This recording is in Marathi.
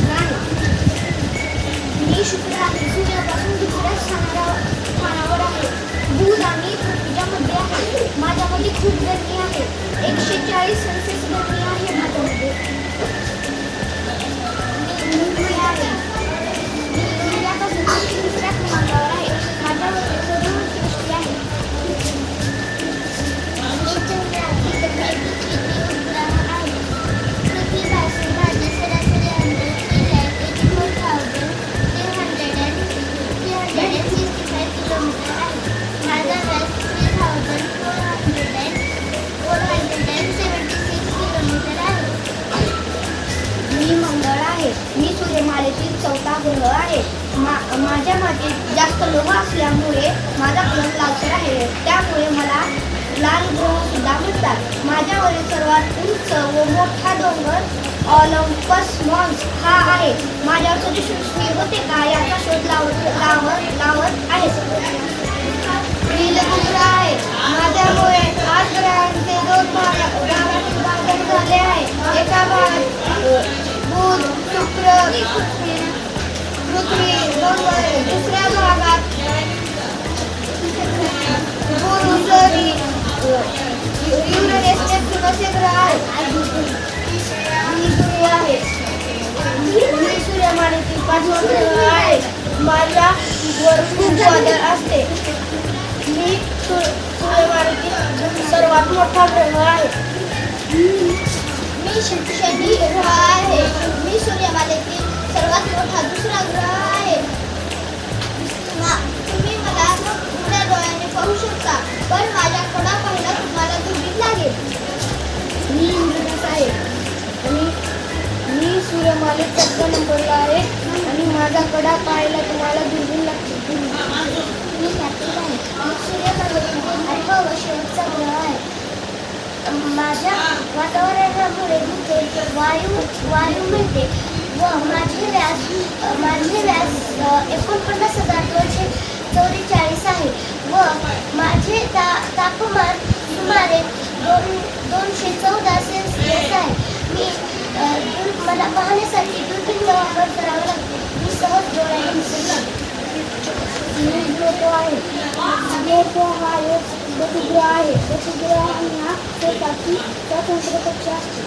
नाही. मी शुक्र आहे. सूर्यापासून दुसऱ्या स्थानावर आहे. बुध आणि पृथ्वीच्या मध्ये आहे. माझ्यामध्ये खूप गरमी आहे. 140 सेल्सिअस गरमी आहे माझ्यामध्ये. मी मुंबई आहे. मी सूर्यापासून दुसऱ्या क्रमांकावर आहे. माझ्यामध्ये सौर सृष्टी आहे. मी मंगळ आहे. मी सूर्यमालेतील 4था ग्रह आहे. माझ्या मातीत जास्त लोह असल्यामुळे माझा रंग लालसर आहे. त्यामुळे मला लाल ग्रह सुद्धा म्हणतात. माझ्यावरील सर्वात उंच व मोठा डोंगर ऑलिम्पस मॉन्स हा आहे. माझ्यावर सूर्यसृष्टी होते का याचा शोध लावत आहे. नीलग्रह आहे. माझ्यामुळे 8 ग्रहांचे 2 भागात विभाजन झाले आहे. एका भागात बुध, शुक्र, पृथ्वी, मंगळ, दुसऱ्या भागात शनी, युरेनस, नेपच्यून असे ग्रह आहेत. मी सूर्य आहे. मी सूर्यमालेतील 5वा ग्रह आहे. माझ्यावर खूप वादळ असते. मी सूर्यमालेतील सर्वात मोठा ग्रह आहे. मी शनी ग्रह आहे. मी सूर्यमालेतील सर्वात मोठा दुसरा ग्रह आहे. तुम्ही मला उघड्या डोळ्याने पाहू शकता, पण माझ्या कडा पाहायला तुम्हाला दुर्बीण लागेल. मी इंद्रधनुष आहे आणि मी सूर्यमालेत 4थ्या नंबरला आहे आणि माझा कडा पाहायला तुम्हाला दुर्बीण लागते. मी कार्तिक आहे. मी सूर्यमालेतील 8वा व शेवटचा ग्रह आहे. माझ्या वातावरणामुळे वायू मिळते व माझे व्यास 49,244 आहे व माझे तापमान सुमारे 214 सेल्सिअस आहे. मला पाहण्यासाठी दुर्बीणचा वापर करावा लागतो. मी सहज डोळ्याने दिसत नाही. मी प्लुटो आहे. प्लुटो हा एक लघुग्रह आहे. लघुग्रहांना स्वतःची स्वतंत्र कक्षा असते.